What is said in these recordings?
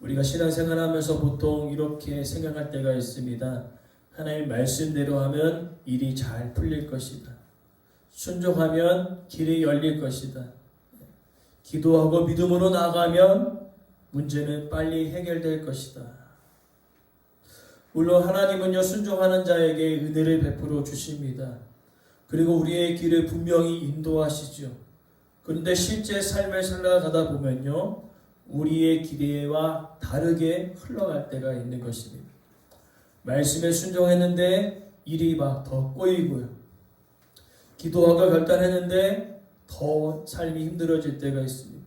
우리가 신앙생활하면서 보통 이렇게 생각할 때가 있습니다. 하나님 말씀대로 하면 일이 잘 풀릴 것이다. 순종하면 길이 열릴 것이다. 기도하고 믿음으로 나아가면 문제는 빨리 해결될 것이다. 물론 하나님은요, 순종하는 자에게 은혜를 베풀어 주십니다. 그리고 우리의 길을 분명히 인도하시죠. 그런데 실제 삶을 살아가다 보면요, 우리의 기대와 다르게 흘러갈 때가 있는 것입니다. 말씀에 순종했는데 일이 막 더 꼬이고요. 기도하고 결단했는데 더 삶이 힘들어질 때가 있습니다.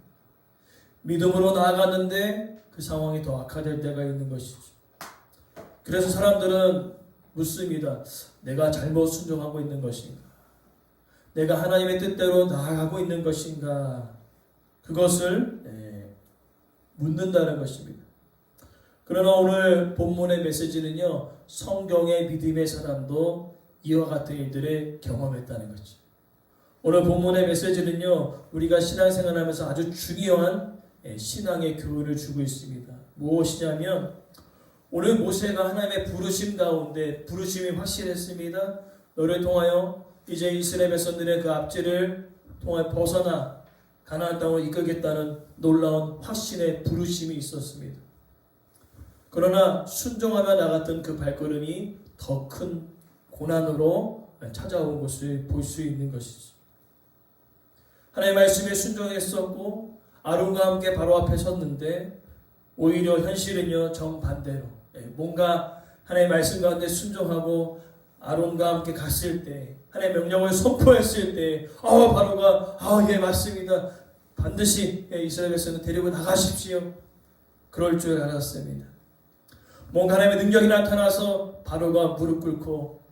믿음으로 나아갔는데 그 상황이 더 악화될 때가 있는 것이죠. 그래서 사람들은 묻습니다. 내가 잘못 순종하고 있는 것인가? 내가 하나님의 뜻대로 나아가고 있는 것인가? 그것을 묻는다는 것입니다. 그러나 오늘 본문의 메시지는요, 성경의 믿음의 사람도 이와 같은 일들을 경험했다는 거죠. 오늘 본문의 메시지는요, 우리가 신앙생활하면서 아주 중요한 신앙의 교훈을 주고 있습니다. 무엇이냐면, 오늘 모세가 하나님의 부르심 가운데 부르심이 확실했습니다. 너를 통하여 이제 이스라엘 백성들의 그 압제를 통해 벗어나 가나안 땅으로 이끌겠다는 놀라운 확신의 부르심이 있었습니다. 그러나 순종하며 나갔던 그 발걸음이 더 큰 고난으로 찾아온 것을 볼 수 있는 것이죠. 하나님의 말씀에 순종했었고 아론과 함께 바로 앞에 섰는데 오히려 현실은요, 정반대로 뭔가 하나님의 말씀 가운데 순종하고 아론과 함께 갔을 때, 하나님의 명령을 선포했을 때, 바로가 예, 맞습니다. 반드시 이스라엘 백성을 데리고 나가십시오. 그럴 줄 알았습니다. 뭔가 하나님의 능력이 나타나서 바로가 무릎 꿇고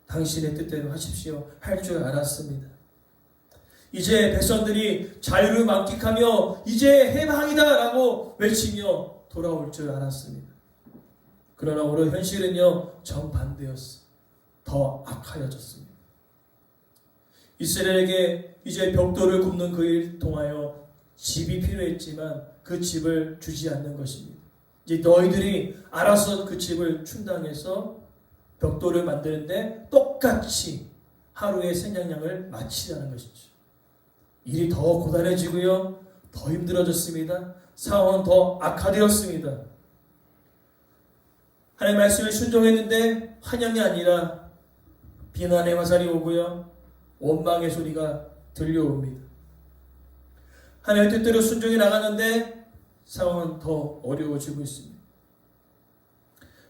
당신의 뜻대로 하십시오 할 줄 알았습니다. 이제 백성들이 자유를 만끽하며 이제 해방이다 라고 외치며 돌아올 줄 알았습니다. 그러나 오늘 현실은요, 정반대였어요. 더 악화여졌습니다. 이스라엘에게 이제 벽돌을 굽는 그 일 통하여 집이 필요했지만 그 집을 주지 않는 것입니다. 이제 너희들이 알아서 그 집을 충당해서 벽돌을 만드는데 똑같이 하루의 생산량을 마치라는 것이죠. 일이 더 고단해지고요, 더 힘들어졌습니다. 상황은 더 악화되었습니다. 하나님의 말씀에 순종했는데 환영이 아니라 비난의 화살이 오고요, 원망의 소리가 들려옵니다. 하나님의 뜻대로 순종해 나가는데 상황은 더 어려워지고 있습니다.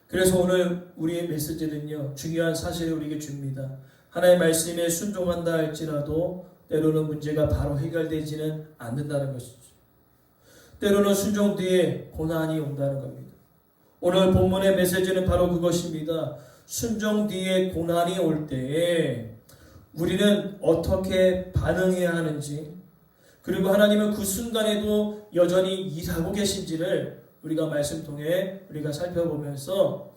그래서 오늘 우리의 메시지는요, 중요한 사실을 우리에게 줍니다. 하나님의 말씀에 순종한다 할지라도 때로는 문제가 바로 해결되지는 않는다는 것이죠. 때로는 순종 뒤에 고난이 온다는 겁니다. 오늘 본문의 메시지는 바로 그것입니다. 순종 뒤에 고난이 올 때에 우리는 어떻게 반응해야 하는지, 그리고 하나님은 그 순간에도 여전히 일하고 계신지를 우리가 말씀 통해 우리가 살펴보면서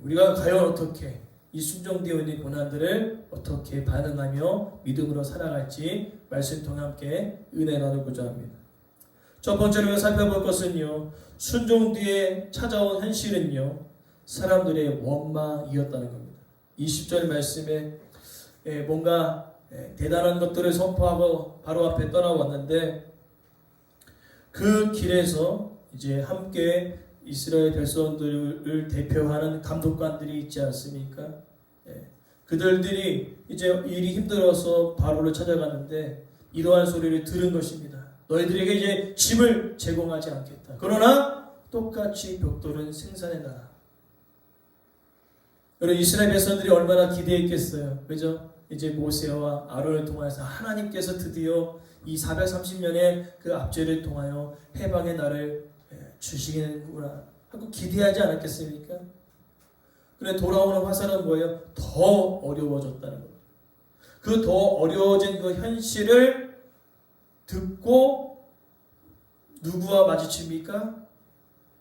우리가 과연 어떻게 이 순종 뒤에 있는 고난들을 어떻게 반응하며 믿음으로 살아갈지 말씀 통해 함께 은혜 나누고자 합니다. 첫 번째로 살펴볼 것은요, 순종 뒤에 찾아온 현실은요, 사람들의 원망이었다는 겁니다. 20절 말씀에 뭔가 대단한 것들을 선포하고 바로 앞에 떠나왔는데, 그 길에서 이제 함께 이스라엘 백성들을 대표하는 감독관들이 있지 않습니까? 그들이 이제 일이 힘들어서 바로를 찾아갔는데 이러한 소리를 들은 것입니다. 너희들에게 이제 집을 제공하지 않겠다. 그러나 똑같이 벽돌은 생산해놔라. 여러분, 이스라엘 백성들이 얼마나 기대했겠어요. 그죠? 이제 모세와 아론을 통해서 하나님께서 드디어 이 430년의 그 압제를 통하여 해방의 날을 주시겠구나 하고 기대하지 않았겠습니까? 그런데 돌아오는 화살은 뭐예요? 더 어려워졌다는 거예요. 그 더 어려워진 그 현실을 듣고 누구와 마주칩니까?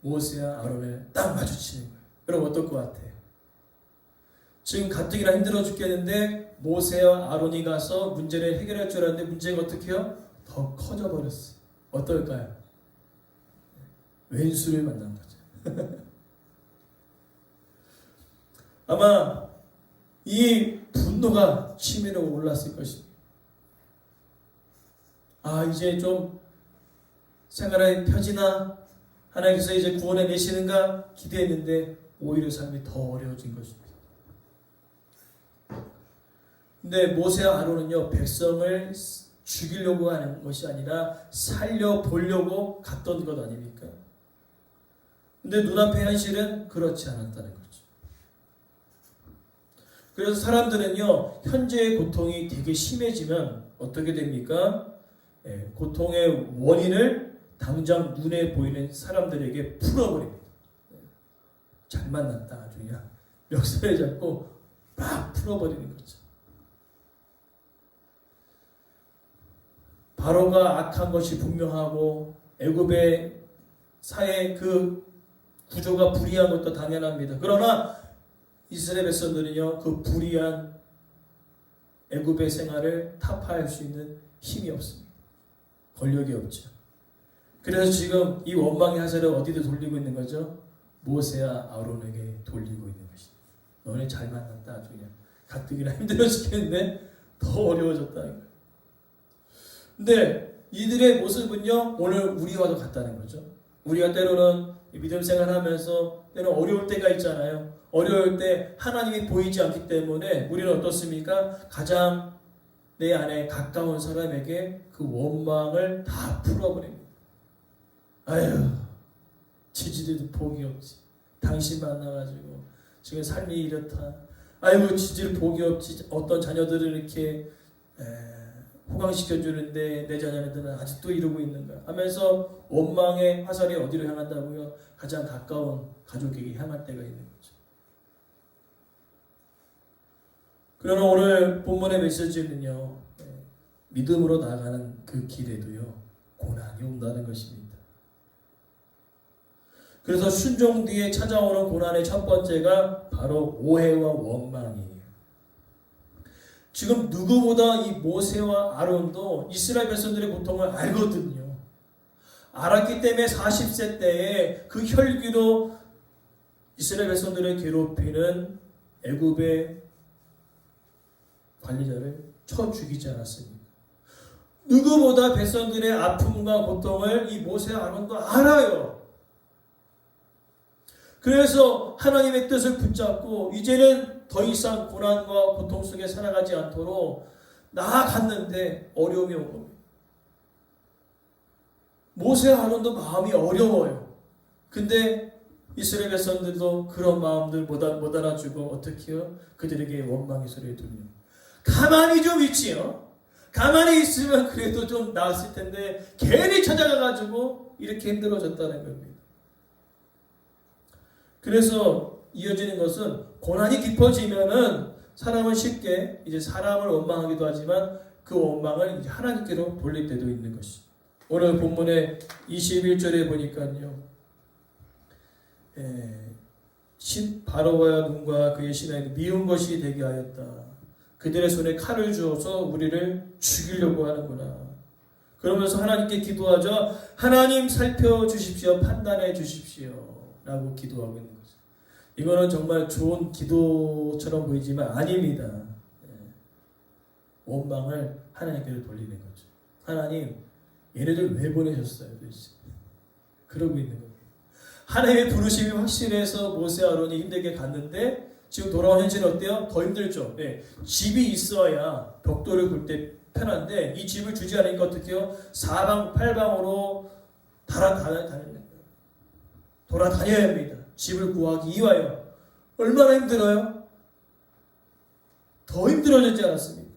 모세와 아론을 딱 마주치는 거예요. 여러분, 어떨 것 같아요? 지금 가뜩이나 힘들어 죽겠는데 모세와 아론이 가서 문제를 해결할 줄 알았는데 문제가 어떻게 해요? 더 커져버렸어요. 어떨까요? 왼수를 만난 거죠. 아마 이 분노가 치밀어 올랐을 것입니다. 아, 이제 좀 생활이 펴지나? 하나님께서 이제 구원해 내시는가 기대했는데 오히려 삶이 더 어려워진 것입니다. 근데 모세와 아론은요, 백성을 죽이려고 하는 것이 아니라 살려보려고 갔던 것 아닙니까? 근데 눈앞의 현실은 그렇지 않았다는 거죠. 그래서 사람들은요, 현재의 고통이 되게 심해지면 어떻게 됩니까? 고통의 원인을 당장 눈에 보이는 사람들에게 풀어버립니다. 잘 만났다, 아주 그냥 멱살을 잡고 막 풀어버리는 거죠. 바로가 악한 것이 분명하고 애굽의 사회 그 구조가 불의한 것도 당연합니다. 그러나 이스라엘 백성들은요, 그 불의한 애굽의 생활을 타파할 수 있는 힘이 없습니다. 권력이 없죠. 그래서 지금 이 원망의 하사를 어디로 돌리고 있는 거죠? 모세와 아론에게 돌리고 있는 것입니다. 너네 잘 만났다, 아주 그냥 가뜩이나 힘들어 죽겠는데 더 어려워졌다. 근데 이들의 모습은요, 오늘 우리와도 같다는 거죠. 우리가 때로는 믿음 생활하면서 때로는 어려울 때가 있잖아요. 어려울 때 하나님이 보이지 않기 때문에 우리는 어떻습니까? 가장 내 안에 가까운 사람에게 그 원망을 다 풀어버립니다. 아유, 지지리도 복이 없지. 당신 만나가지고 지금 삶이 이렇다. 아이고, 지지리 복이 없지. 어떤 자녀들을 이렇게 호강시켜주는데 내 자녀들은 아직도 이러고 있는가 하면서 원망의 화살이 어디로 향한다고요? 가장 가까운 가족에게 향할 때가 있는 거죠. 그러나 오늘 본문의 메시지는요, 믿음으로 나아가는 그 길에도요, 고난이 온다는 것입니다. 그래서 순종 뒤에 찾아오는 고난의 첫 번째가 바로 오해와 원망이에요. 지금 누구보다 이 모세와 아론도 이스라엘 백성들의 고통을 알거든요. 알았기 때문에 40세 때에 그 혈기로 이스라엘 백성들을 괴롭히는 애굽의 관리자를 쳐 죽이지 않았습니까? 누구보다 백성들의 아픔과 고통을 이 모세와 아론도 알아요. 그래서 하나님의 뜻을 붙잡고 이제는 더 이상 고난과 고통 속에 살아가지 않도록 나아갔는데 어려움이 온 겁니다. 모세와 아론도 마음이 어려워요. 근데 이스라엘 백성들도 그런 마음들 못 알아주고 어떻게 해요? 그들에게 원망의 소리를 들려요. 가만히 좀 있지요. 가만히 있으면 그래도 좀 나았을 텐데 괜히 찾아가가지고 이렇게 힘들어졌다는 겁니다. 그래서 이어지는 것은 고난이 깊어지면은 사람은 쉽게 이제 사람을 원망하기도 하지만 그 원망을 이제 하나님께로 돌릴 때도 있는 것이. 오늘 본문의 21절에 보니까요. 바로와 눈과 그의 신하에게 미운 것이 되게 하였다. 그들의 손에 칼을 주어서 우리를 죽이려고 하는구나. 그러면서 하나님께 기도하죠. 하나님 살펴주십시오. 판단해 주십시오. 라고 기도하고 있는 거죠. 이거는 정말 좋은 기도처럼 보이지만 아닙니다. 원망을 하나님께로 돌리는 거죠. 하나님, 얘네들 왜 보내셨어요? 도대체? 그러고 있는 거예요. 하나님의 부르심이 확실해서 모세 아론이 힘들게 갔는데 지금 돌아온 현실은 어때요? 더 힘들죠. 집이 있어야 벽돌을 굴 때 편한데 이 집을 주지 않으니까 어떻게 해요? 사방팔방으로 돌아다녀야 합니다. 집을 구하기 이와요. 얼마나 힘들어요? 더 힘들어지지 않았습니까?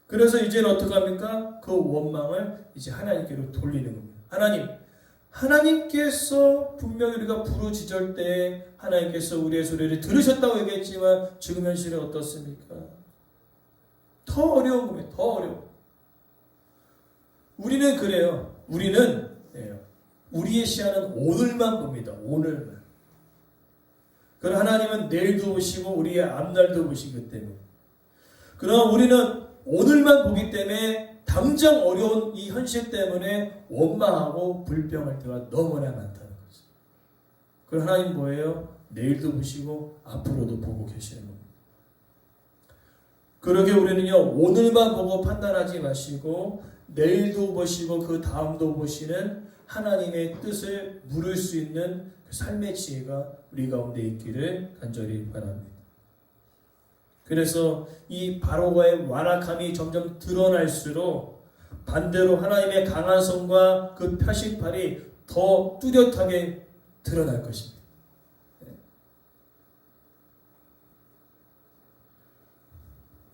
그래서 이제는 어떻게 합니까? 그 원망을 이제 하나님께로 돌리는 겁니다. 하나님께서 분명히 우리가 부르짖을 때 하나님께서 우리의 소리를 들으셨다고 얘기했지만 지금 현실은 어떻습니까? 더 어려운 겁니다. 더 어려워. 우리는 그래요. 우리는 우리의 시야는 오늘만 봅니다. 오늘만. 그러나 하나님은 내일도 보시고 우리의 앞날도 보시기 때문에. 그러나 우리는 오늘만 보기 때문에 당장 어려운 이 현실 때문에 원망하고 불평할 때가 너무나 많다는 거죠. 그럼 하나님 뭐예요? 내일도 보시고 앞으로도 보고 계시는 겁니다. 그러게 우리는요, 오늘만 보고 판단하지 마시고 내일도 보시고 그 다음도 보시는 하나님의 뜻을 물을 수 있는 그 삶의 지혜가 우리 가운데 있기를 간절히 바랍니다. 그래서 이 바로가의 완악함이 점점 드러날수록 반대로 하나님의 강한 손과 그 표식팔이 더 뚜렷하게 드러날 것입니다.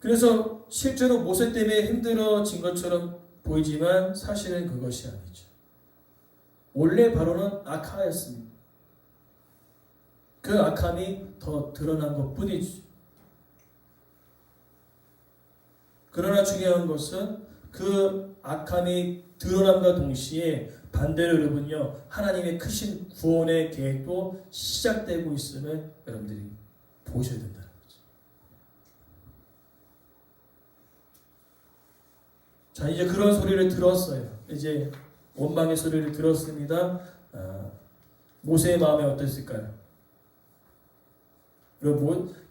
그래서 실제로 모세 때문에 힘들어진 것처럼 보이지만 사실은 그것이 아니죠. 원래 바로는 악하였습니다. 그 악함이 더 드러난 것뿐이죠. 그러나 중요한 것은 그 악함이 드러남과 동시에 반대로 여러분요, 하나님의 크신 구원의 계획도 시작되고 있음을 여러분들이 보셔야 된다는 거죠. 자, 이제 그런 소리를 들었어요. 이제 원망의 소리를 들었습니다. 모세의 마음이 어땠을까요?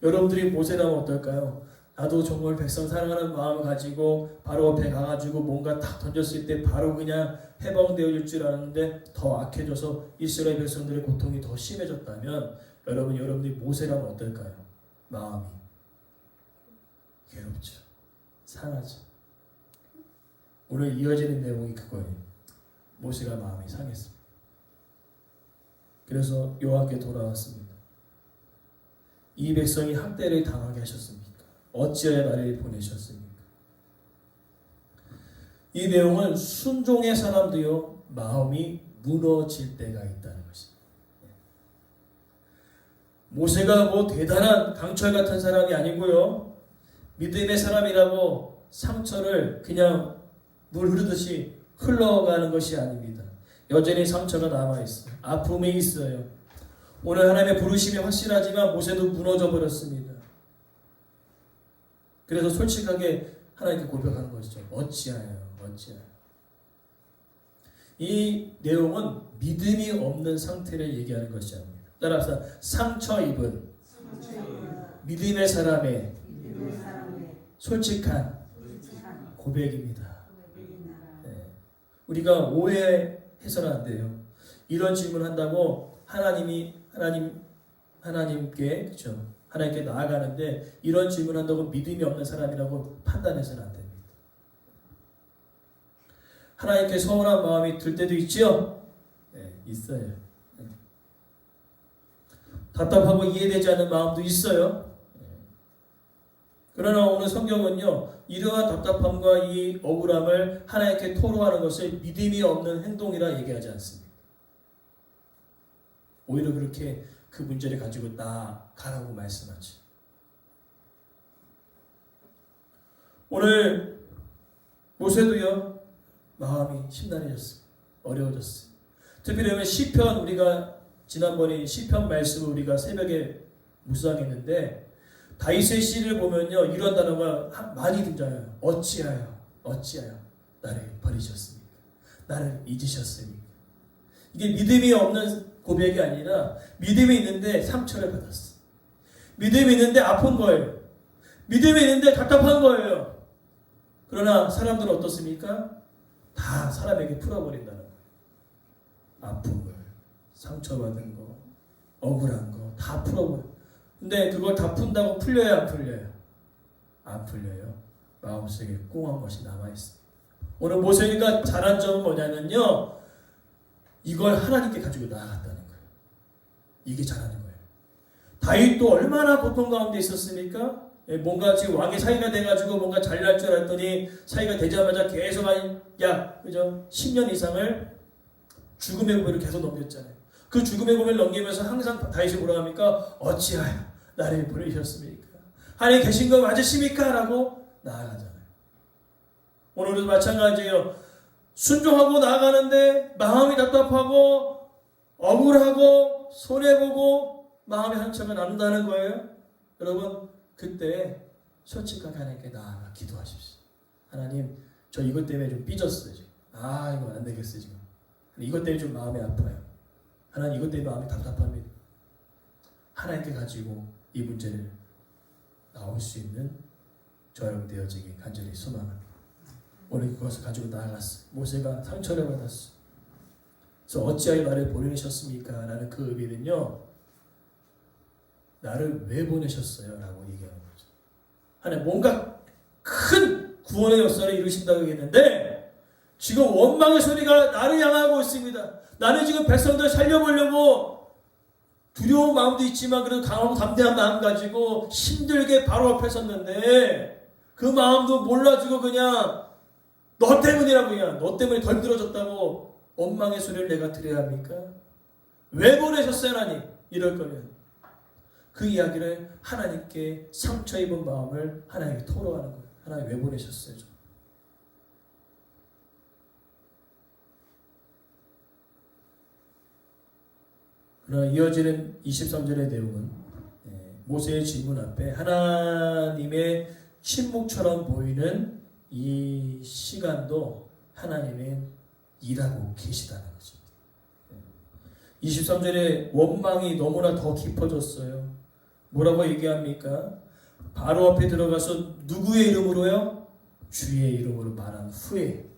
여러분들이 모세라면 어떨까요? 나도 정말 백성 사랑하는 마음을 가지고 바로 앞에 가가지고 뭔가 딱 던졌을 때 바로 그냥 해방되어질 줄 알았는데 더 악해져서 이스라엘 백성들의 고통이 더 심해졌다면 여러분들이 모세라면 어떨까요? 마음이 괴롭죠. 상하죠. 오늘 이어지는 내용이 그거예요. 모세가 마음이 상했습니다. 그래서 여호와께 돌아왔습니다. 이 백성이 학대를 당하게 하셨습니까? 어찌하여 나를 보내셨습니까? 이 내용은 순종의 사람도요, 마음이 무너질 때가 있다는 것입니다. 모세가 뭐 대단한 강철 같은 사람이 아니고요, 믿음의 사람이라고 상처를 그냥 물 흐르듯이 흘러가는 것이 아닙니다. 여전히 상처가 남아있어요. 아픔이 있어요. 오늘 하나님의 부르심이 확실하지만 모세도 무너져 버렸습니다. 그래서 솔직하게 하나님께 고백하는 것이죠. 어찌하여. 이 내용은 믿음이 없는 상태를 얘기하는 것이 아닙니다. 따라서 상처 입은 믿음의 사람의 솔직한 고백입니다. 네. 우리가 오해해서는 안 돼요. 이런 질문한다고 하나님께 그렇죠. 하나님께 나아가는데 이런 질문한다고 믿음이 없는 사람이라고 판단해서는 안 됩니다. 하나님께 서운한 마음이 들 때도 있죠? 네, 있어요. 네. 답답하고 이해되지 않는 마음도 있어요. 네. 그러나 오늘 성경은요, 이러한 답답함과 이 억울함을 하나님께 토로하는 것을 믿음이 없는 행동이라 얘기하지 않습니다. 오히려 그렇게 그 문제를 가지고 나가라고 말씀하지. 오늘 모세도요, 마음이 심란해졌어요. 어려워졌어요. 특별히 시편, 우리가 지난번에 시편 말씀을 우리가 새벽에 묵상했는데 다윗의 시를 보면요, 이런 단어가 많이 등장해요. 어찌하여 나를 버리셨습니까? 나를 잊으셨습니까? 이게 믿음이 없는 고백이 아니라 믿음이 있는데 상처를 받았어. 믿음이 있는데 아픈 거예요. 믿음이 있는데 답답한 거예요. 그러나 사람들은 어떻습니까? 다 사람에게 풀어버린다는 거예요. 아픈 걸, 상처받은 거, 억울한 거 다 풀어버려. 근데 그걸 다 푼다고 풀려요, 안 풀려요? 안 풀려요. 마음속에 꽁한 것이 남아있습니다. 오늘 모세가 잘한 점은 뭐냐면요, 이걸 하나님께 가지고 나아갔다는 거예요. 이게 잘하는 거예요. 다윗도 얼마나 고통 가운데 있었습니까? 뭔가 지금 왕의 사이가 돼가지고 뭔가 잘날 줄 알았더니 사이가 되자마자 계속 그죠? 10년 이상을 죽음의 고비를 계속 넘겼잖아요. 그 죽음의 고비를 넘기면서 항상 다윗이 뭐라 합니까? 어찌하여 나를 버리셨습니까? 하나님 계신 거 맞으십니까? 라고 나아가잖아요. 오늘도 마찬가지예요. 순종하고 나아가는데 마음이 답답하고 억울하고 손해보고 마음의 상처가 남다는 거예요. 여러분, 그때 솔직하게 하나님께 나아가 기도하십시오. 하나님, 저 이것 때문에 좀 삐졌어요. 지금. 이거 안 되겠어요. 지금. 이것 때문에 좀 마음이 아파요. 하나님 이것 때문에 마음이 답답합니다. 하나님께 가지고 이 문제를 나올 수 있는 저 여러분 되어지기 간절히 소망합니다. 오늘 그것을 가지고 나아갔어요. 모세가 상처를 받았어요. 그래서 어찌하여 나를 보내셨습니까? 라는 그 의미는요, 나를 왜 보내셨어요? 라고 얘기하는 거죠. 하나님 뭔가 큰 구원의 역사를 이루신다고 얘기했는데 지금 원망의 소리가 나를 향하고 있습니다. 나는 지금 백성들 살려보려고 두려운 마음도 있지만 그래도 강하고 담대한 마음 가지고 힘들게 바로 앞에 섰는데 그 마음도 몰라주고 그냥 너 때문이라고, 그냥 너 때문에 덜 들어졌다고 원망의 소리를 내가 들어야 합니까? 왜 보내셨어요 하나님? 이럴 거면 그 이야기를 하나님께 상처 입은 마음을 하나님께 토로하는 거예요. 하나님 왜 보내셨어요? 그러나 이어지는 23절의 내용은 모세의 질문 앞에 하나님의 침묵처럼 보이는 이 시간도 하나님의 일하고 계시다는 것입니다. 23절에 원망이 너무나 더 깊어졌어요. 뭐라고 얘기합니까? 바로 앞에 들어가서 누구의 이름으로요? 주의 이름으로 말한 후에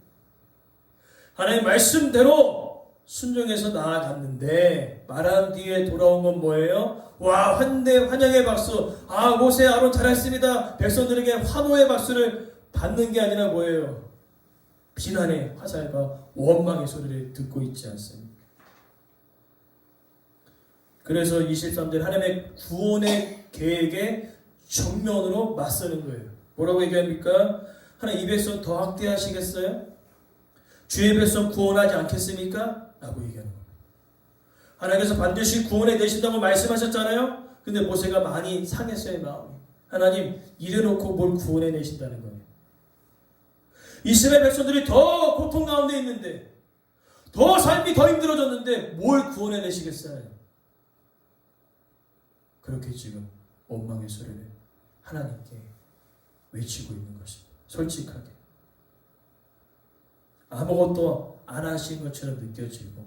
하나님 말씀대로 순종해서 나아갔는데 말한 뒤에 돌아온 건 뭐예요? 와, 환영의 박수. 모세 아론 잘했습니다. 백성들에게 환호의 박수를 받는 게 아니라 뭐예요? 비난의 화살과 원망의 소리를 듣고 있지 않습니까? 그래서 23절 하나님의 구원의 계획에 정면으로 맞서는 거예요. 뭐라고 얘기합니까? 하나님 이 백성 더 학대하시겠어요? 주의 백성 구원하지 않겠습니까? 라고 얘기하는 겁니다. 하나님께서 반드시 구원해 내신다고 말씀하셨잖아요. 근데 모세가 많이 상했어요, 마음이. 하나님 이래놓고 뭘 구원해 내신다는 거예요. 이스라엘 백성들이 더 고통 가운데 있는데, 더 삶이 더 힘들어졌는데 뭘 구원해 내시겠어요? 그렇게 지금 원망의 소리를 하나님께 외치고 있는 것입니다. 솔직하게. 아무것도 안 하신 것처럼 느껴지고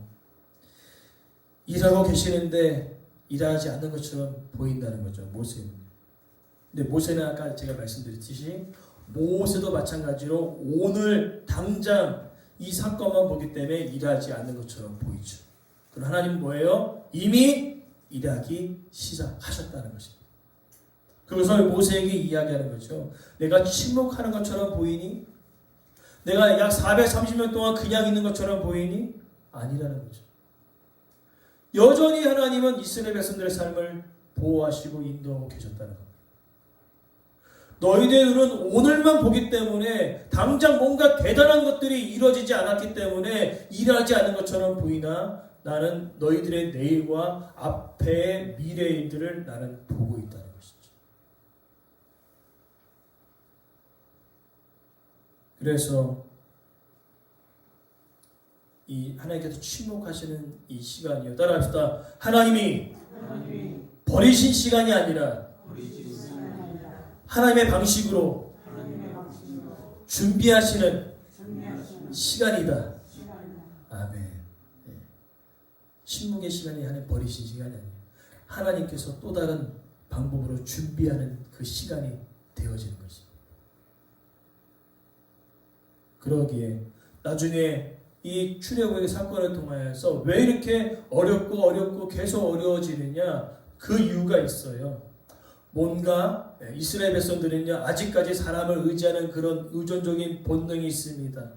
일하고 계시는데 일하지 않는 것처럼 보인다는 거죠. 모세는. 근데 모세는 아까 제가 말씀드렸듯이 모세도 마찬가지로 오늘 당장 이 사건만 보기 때문에 일하지 않는 것처럼 보이죠. 그럼 하나님은 뭐예요? 이미 일하기 시작하셨다는 것입니다. 그것을 모세에게 이야기하는 거죠. 내가 침묵하는 것처럼 보이니? 내가 약 430년 동안 그냥 있는 것처럼 보이니? 아니라는 거죠. 여전히 하나님은 이스라엘 백성들의 삶을 보호하시고 인도하고 계셨다는 겁니다. 너희들의 눈은 오늘만 보기 때문에 당장 뭔가 대단한 것들이 이루어지지 않았기 때문에 일하지 않는 것처럼 보이나 나는 너희들의 내일과 앞의 미래의 일들을 나는 보고 있다는 것이죠. 그래서 이 하나님께서 침묵하시는 이 시간이요. 따라합시다. 하나님이 버리신 시간이 아니라 하나님의 방식으로 준비하시는 시간이다. 아멘. 침묵의 시간이 하나님 버리신 시간이 아니에요. 하나님께서 또 다른 방법으로 준비하는 그 시간이 되어지는 것입니다. 그러기에 나중에 이 출애굽의 사건을 통하여서 왜 이렇게 어렵고 계속 어려워지느냐, 그 이유가 있어요. 뭔가 이스라엘 백성들은요 아직까지 사람을 의지하는 그런 의존적인 본능이 있습니다.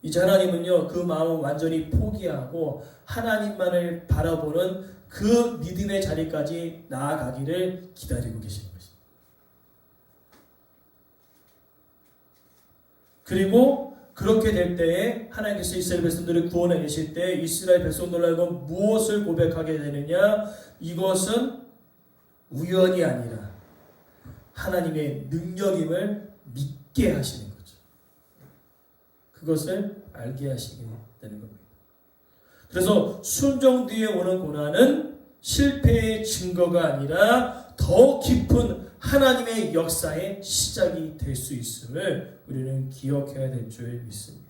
이제 하나님은요 그 마음을 완전히 포기하고 하나님만을 바라보는 그 믿음의 자리까지 나아가기를 기다리고 계시는 것입니다. 그리고 그렇게 될 때에 하나님께서 이스라엘 백성들을 구원해 내실 때 이스라엘 백성들하고 무엇을 고백하게 되느냐? 이것은 우연이 아니라 하나님의 능력임을 믿게 하시는 거죠. 그것을 알게 하시게 되는 겁니다. 그래서 순종 뒤에 오는 고난은 실패의 증거가 아니라 더 깊은 하나님의 역사의 시작이 될 수 있음을 우리는 기억해야 될 줄 믿습니다.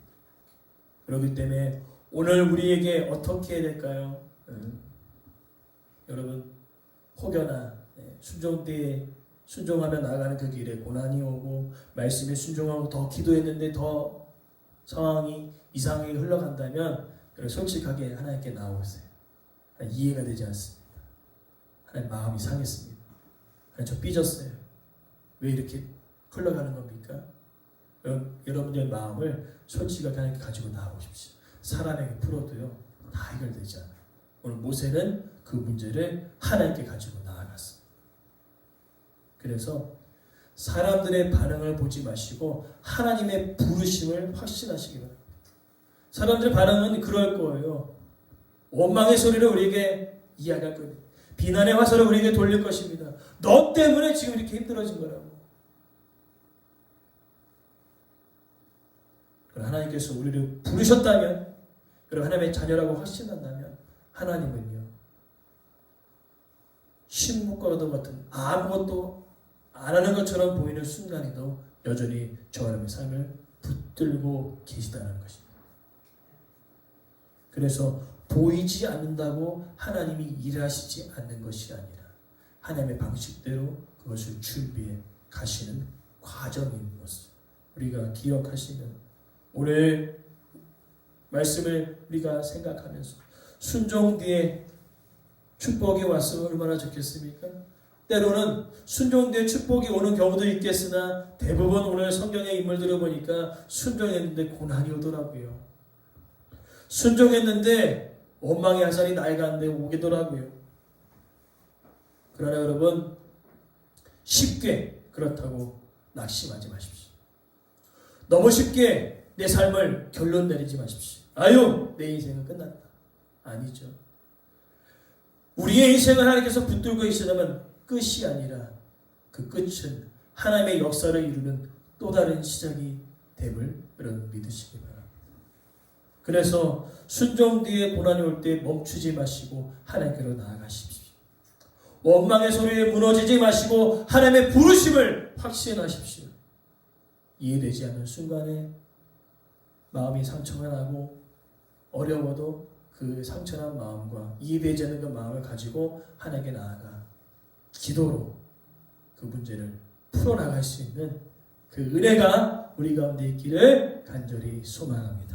그렇기 때문에 오늘 우리에게 어떻게 해야 될까요? 여러분, 혹여나 순종하며 나아가는 그 길에 고난이 오고 말씀에 순종하고 더 기도했는데 더 상황이 이상하게 흘러간다면 솔직하게 하나님께 나오세요. 이해가 되지 않습니다. 하나님 마음이 상했습니다. 하나님 저 삐졌어요. 왜 이렇게 흘러가는 겁니까? 여러분의 마음을 솔직하게 하나님께 가지고 나아오십시오. 사람에게 풀어도요 다 해결되지 않아요. 오늘 모세는 그 문제를 하나님께 가지고 나아갔어요. 그래서 사람들의 반응을 보지 마시고 하나님의 부르심을 확신하시기 바랍니다. 사람들의 반응은 그럴 거예요. 원망의 소리를 우리에게 이야기할 겁니다. 비난의 화살을 우리에게 돌릴 것입니다. 너 때문에 지금 이렇게 힘들어진 거라고. 그럼 하나님께서 우리를 부르셨다면, 그리고 하나님의 자녀라고 확신한다면 하나님은요 신문과도 같은 아무것도 안 하는 것처럼 보이는 순간에도 여전히 저 사람의 삶을 붙들고 계시다는 것입니다. 그래서 보이지 않는다고 하나님이 일하시지 않는 것이 아니라 하나님의 방식대로 그것을 준비해 가시는 과정인 것을 우리가 기억하시면 오늘 말씀을 우리가 생각하면서 순종 뒤에 축복이 왔으면 얼마나 좋겠습니까? 때로는 순종 뒤에 축복이 오는 경우도 있겠으나 대부분 오늘 성경의 인물들을 보니까 순종했는데 고난이 오더라고요. 순종했는데 원망의 화살이 나에게 오더라고요. 그러나 여러분 쉽게 그렇다고 낙심하지 마십시오. 너무 쉽게 내 삶을 결론 내리지 마십시오. 아유, 내 인생은 끝났다. 아니죠. 우리의 인생을 하나님께서 붙들고 계시다면 끝이 아니라 그 끝은 하나님의 역사를 이루는 또 다른 시작이 됨을 여러분 믿으시기 바랍니다. 그래서 순종 뒤에 고난이 올 때 멈추지 마시고 하나님께로 나아가십시오. 원망의 소리에 무너지지 마시고 하나님의 부르심을 확신하십시오. 이해되지 않는 순간에 마음이 상처가 나고 어려워도 그 상처난 마음과 이해되지 않는 그 마음을 가지고 하나님께 나아가 기도로 그 문제를 풀어나갈 수 있는 그 은혜가 우리 가운데 있기를 간절히 소망합니다.